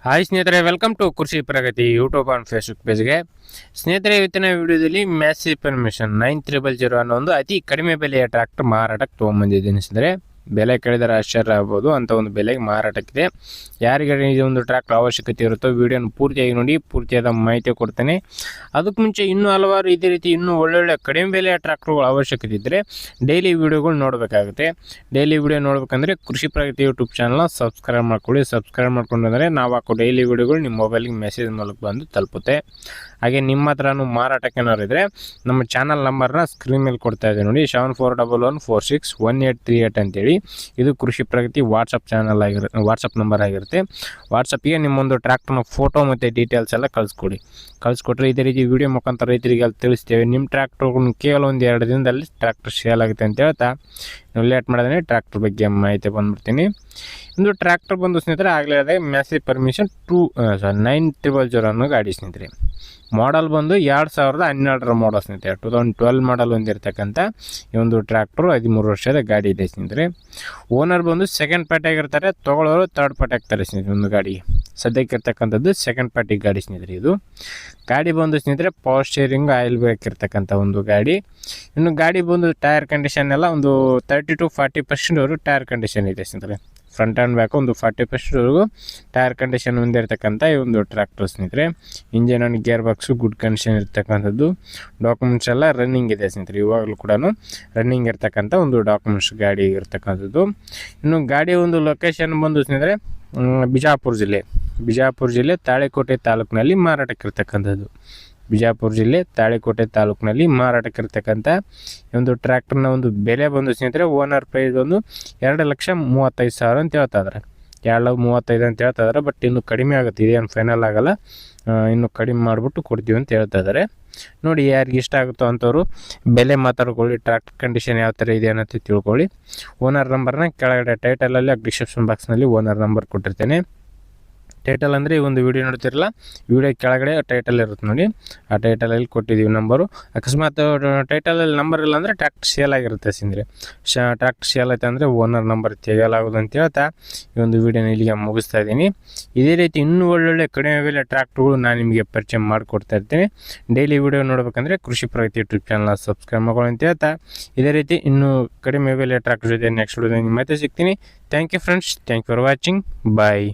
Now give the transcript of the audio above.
Hi ಸ್ನೇಹಿತರೆ, welcome to ಕೃಷಿ ಪ್ರಗತಿ YouTube and Facebook ಪೇಜ್ಗೆ. ಸ್ನೇಹಿತರೆ, ಇವತ್ತಿನ ವಿಡಿಯೋದಲ್ಲಿ ಮ್ಯಾಸಿವ್ ಪರ್ಮಿಷನ್ 9000 ಅನ್ನೋ ಒಂದು ಅತಿ ಕಡಿಮೆ ಬೆಲೆಯ ಟ್ರ್ಯಾಕ್ಟರ್ ಮಾರಾಟಕ್ಕೆ ತೊಗೊಂಬಂದಿದ್ದೀನಿ. ಸ್ನೇಹಿತರೆ, ಬೆಲೆ ಕೇಳಿದರೆ ಆಶ್ಚರ್ಯ ಆಗ್ಬೋದು, ಅಂಥ ಒಂದು ಬೆಲೆಗೆ ಮಾರಾಟಕ್ಕಿದೆ. ಯಾರಿಗೆ ಈ ಒಂದು ಟ್ರ್ಯಾಕ್ಟರ್ ಅವಶ್ಯಕತೆ ಇರುತ್ತೋ ವಿಡಿಯೋನ ಪೂರ್ತಿಯಾಗಿ ನೋಡಿ, ಪೂರ್ತಿಯಾದ ಮಾಹಿತಿ ಕೊಡ್ತೇನೆ. ಅದಕ್ಕೆ ಮುಂಚೆ ಇನ್ನೂ ಹಲವಾರು ಇದೇ ರೀತಿ ಇನ್ನೂ ಒಳ್ಳೊಳ್ಳೆ ಕಡಿಮೆ ಬೆಲೆಯ ಟ್ರ್ಯಾಕ್ಟರ್ಗಳು ಅವಶ್ಯಕತೆ ಇದ್ದರೆ ಡೈಲಿ ವಿಡಿಯೋಗಳು ನೋಡಬೇಕಾಗುತ್ತೆ. ಡೈಲಿ ವಿಡಿಯೋ ನೋಡಬೇಕಂದ್ರೆ ಕೃಷಿ ಪ್ರಗತಿ ಯೂಟ್ಯೂಬ್ ಚಾನಲ್ನ ಸಬ್ಸ್ಕ್ರೈಬ್ ಮಾಡ್ಕೊಳ್ಳಿ. ಸಬ್ಸ್ಕ್ರೈಬ್ ಮಾಡ್ಕೊಂಡ್ರೆ ನಾವು ಹಾಕೋ ಡೈಲಿ ವಿಡಿಯೋಗಳು ನಿಮ್ಮ ಮೊಬೈಲಿಗೆ ಮೆಸೇಜ್ ಮೂಲಕ ಬಂದು ತಲುಪುತ್ತೆ. ಹಾಗೆ ನಿಮ್ಮ ಹತ್ರನೂ ಮಾರಾಟಕ್ಕೆ ಏನಾದ್ರು ಇದ್ದರೆ ನಮ್ಮ ಚಾನಲ್ ನಂಬರ್ನ ಸ್ಕ್ರೀನ್ ಮೇಲೆ ಕೊಡ್ತಾ ಇದ್ದೀವಿ ನೋಡಿ, 7411461838 ಅಂತೇಳಿ. ಇದು ಕೃಷಿ ಪ್ರಗತಿ ವಾಟ್ಸಪ್ ಚಾನಲ್ ವಾಟ್ಸಪ್ ನಂಬರ್ ಆಗಿರುತ್ತೆ. ವಾಟ್ಸಪ್ಗೆ ನಿಮ್ಮೊಂದು ಟ್ರ್ಯಾಕ್ಟರ್ನ ಫೋಟೋ ಮತ್ತು ಡೀಟೇಲ್ಸ್ ಎಲ್ಲ ಕಳಿಸ್ಕೊಟ್ರೆ ಇದೇ ರೀತಿ ವಿಡಿಯೋ ಮುಖಾಂತರ ರೈತರಿಗೆ ತಿಳಿಸ್ತೇವೆ. ನಿಮ್ಮ ಟ್ರ್ಯಾಕ್ಟರ್ಗಳನ್ನ ಕೇವಲ 1-2 ದಿನದಲ್ಲಿ ಟ್ರ್ಯಾಕ್ಟರ್ ಸೇಲ್ ಆಗುತ್ತೆ ಅಂತ ಹೇಳ್ತಾ ಲೇಟ್ ಮಾಡಿದ್ರೆ ಟ್ರ್ಯಾಕ್ಟರ್ ಬಗ್ಗೆ ಮಾಹಿತಿ ಬಂದ್ಬಿಡ್ತೀನಿ. ಒಂದು ಟ್ರ್ಯಾಕ್ಟರ್ ಬಂದು ಸ್ನೇಹಿತರೆ ಆಗಲೇ ಅದೇ ಮ್ಯಾಸಿವ್ ಪರ್ಮಿಷನ್ 9000 ಅನ್ನೋ ಗಾಡಿ ಸ್ನೇಹಿತರೆ. ಮಾಡಲ್ ಬಂದು 2012 ಮಾಡಲ್ ಸ್ನೇಹಿತರೆ. 2012 ಮಾಡಲ್ ಹೊಂದಿರತಕ್ಕಂಥ ಈ ಒಂದು ಟ್ರ್ಯಾಕ್ಟರು 13 ವರ್ಷದ ಗಾಡಿ ಇದೆ ಸ್ನೇಹಿತರೆ. ಓನರ್ ಬಂದು ಸೆಕೆಂಡ್ ಪಾರ್ಟಿ ಆಗಿರ್ತಾರೆ, ತೊಗೊಳ್ಳೋರು ಥರ್ಡ್ ಪಾರ್ಟಿ ಆಗ್ತಾರೆ ಸ್ನೇಹಿತರೆ. ಒಂದು ಗಾಡಿ ಸದ್ಯಕ್ಕೆ ಇರ್ತಕ್ಕಂಥದ್ದು ಸೆಕೆಂಡ್ ಪಾರ್ಟಿ ಗಾಡಿ ಸ್ನೇಹಿತರೆ. ಇದು ಗಾಡಿ ಬಂದು ಸ್ನೇಹಿತರೆ ಪವರ್ ಸ್ಟೇರಿಂಗ್, ಆಯಿಲ್ ಬ್ರೇಕ್ ಇರ್ತಕ್ಕಂಥ ಒಂದು ಗಾಡಿ. ಇನ್ನು ಗಾಡಿ ಬಂದು ಟೈರ್ ಕಂಡೀಷನ್ ಎಲ್ಲ ಒಂದು 30-40% ಟೈರ್ ಕಂಡೀಷನ್ ಇದೆ ಸ್ನೇಹಿತರೆ. ಫ್ರಂಟ್ ಆ್ಯಂಡ್ ಬ್ಯಾಕ್ ಒಂದು 40%ವರೆಗೂ ಟೈರ್ ಕಂಡೀಷನ್ ಹೊಂದಿರತಕ್ಕಂಥ ಈ ಒಂದು ಟ್ರ್ಯಾಕ್ಟರ್ ಸ್ನೇಹಿತರೆ. Engine and gear box good condition ಇರ್ತಕ್ಕಂಥದ್ದು. ಡಾಕ್ಯುಮೆಂಟ್ಸ್ ಎಲ್ಲ ರನ್ನಿಂಗ್ ಇದೆ ಸ್ನೇಹಿತರೆ. ಇವಾಗಲೂ ಕೂಡ ರನ್ನಿಂಗ್ ಇರ್ತಕ್ಕಂಥ ಒಂದು ಡಾಕ್ಯುಮೆಂಟ್ಸ್ ಗಾಡಿ ಇರ್ತಕ್ಕಂಥದ್ದು. ಇನ್ನು ಗಾಡಿ ಒಂದು ಲೊಕೇಶನ್ ಬಂದು ಸ್ನೇಹಿತರೆ ಬಿಜಾಪುರ ಜಿಲ್ಲೆ ತಾಳಿಕೋಟೆ ತಾಲೂಕಿನಲ್ಲಿ ಮಾರಾಟಕ್ಕಿರ್ತಕ್ಕಂಥದ್ದು. ಬಿಜಾಪುರ ಜಿಲ್ಲೆ ತಾಳಿಕೋಟೆ ತಾಲೂಕಿನಲ್ಲಿ ಮಾರಾಟಕ್ಕಿರ್ತಕ್ಕಂಥ ಒಂದು ಟ್ರ್ಯಾಕ್ಟರ್ನ ಒಂದು ಬೆಲೆ ಬಂದು ಸ್ನೇಹಿತರೆ, ಓನರ್ ಪ್ರೈಸ್ ಬಂದು 2,35,000 ಅಂತ ಹೇಳ್ತಾ ಇದ್ದಾರೆ. 2,35,000 ಅಂತ ಹೇಳ್ತಾ ಇದ್ದಾರೆ. ಬಟ್ ಇನ್ನೂ ಕಡಿಮೆ ಆಗುತ್ತೆ, ಇದೇನು ಫೈನಲ್ ಆಗೋಲ್ಲ, ಇನ್ನೂ ಕಡಿಮೆ ಮಾಡಿಬಿಟ್ಟು ಕೊಡ್ತೀವಿ ಅಂತ ಹೇಳ್ತಾ ಇದ್ದಾರೆ. ನೋಡಿ, ಯಾರಿಗೆ ಇಷ್ಟ ಆಗುತ್ತೋ ಅಂಥವ್ರು ಬೆಲೆ ಮಾತಾಡ್ಕೊಳ್ಳಿ, ಟ್ರ್ಯಾಕ್ಟರ್ ಕಂಡೀಷನ್ ಯಾವ ಥರ ಇದೆ ಅನ್ನೋದು ತಿಳ್ಕೊಳ್ಳಿ. ಓನರ್ ನಂಬರ್ನ ಕೆಳಗಡೆ ಟೈಟಲಲ್ಲಿ ಡಿಸ್ಕ್ರಿಪ್ಷನ್ ಬಾಕ್ಸ್ನಲ್ಲಿ ಓನರ್ ನಂಬರ್ ಕೊಟ್ಟಿರ್ತೇನೆ. ಟೈಟಲ್ ಅಂದರೆ ಈ ಒಂದು ವಿಡಿಯೋ ನೋಡ್ತಿರಲ್ಲ, ವಿಡಿಯೋ ಕೆಳಗಡೆ ಟೈಟಲ್ ಇರುತ್ತೆ ನೋಡಿ, ಆ ಟೈಟಲಲ್ಲಿ ಕೊಟ್ಟಿದ್ದೀವಿ ನಂಬರು. ಅಕಸ್ಮಾತ್ ಟೈಟಲಲ್ಲಿ ನಂಬರ್ ಇಲ್ಲ ಅಂದರೆ ಟ್ರ್ಯಾಕ್ಟರ್ ಸೇಲ್ ಆಗಿರುತ್ತೆ ಸ್ನೇಹಿತರೆ. ಟ್ರ್ಯಾಕ್ಟರ್ ಸೇಲ್ ಆಯ್ತು ಅಂದರೆ ಓನರ್ ನಂಬರ್ ತೆಗೆಯಲಾಗೋದು ಅಂತ ಹೇಳ್ತಾ ಈ ಒಂದು ವಿಡಿಯೋನ ಇಲ್ಲಿಗೆ ಮುಗಿಸ್ತಾ ಇದ್ದೀನಿ. ಇದೇ ರೀತಿ ಇನ್ನೂ ಒಳ್ಳೊಳ್ಳೆ ಕಡಿಮೆ ಬೆಲೆ ಟ್ರ್ಯಾಕ್ಟರ್ಗಳು ನಾನು ನಿಮಗೆ ಪರಿಚಯ ಮಾಡಿಕೊಡ್ತಾ ಇರ್ತೀನಿ. ಡೈಲಿ ವಿಡಿಯೋ ನೋಡಬೇಕಂದ್ರೆ ಕೃಷಿ ಪ್ರಗತಿ ಯೂಟ್ಯೂಬ್ ಚಾನಲ್ನ ಸಬ್ಸ್ಕ್ರೈಬ್ ಮಾಡ್ಕೊಳ್ಳಿ ಅಂತ ಹೇಳ್ತಾ ಇದೇ ರೀತಿ ಇನ್ನೂ ಕಡಿಮೆ ಬೆಲೆ ಟ್ರ್ಯಾಕ್ಟರ್ ಜೊತೆ ನೆಕ್ಸ್ಟ್ ವಿಡಿಯೋ ನಿಮ್ಮ ಮತ್ತೆ ಸಿಗ್ತೀನಿ. Thank you friends, thank you for watching, bye.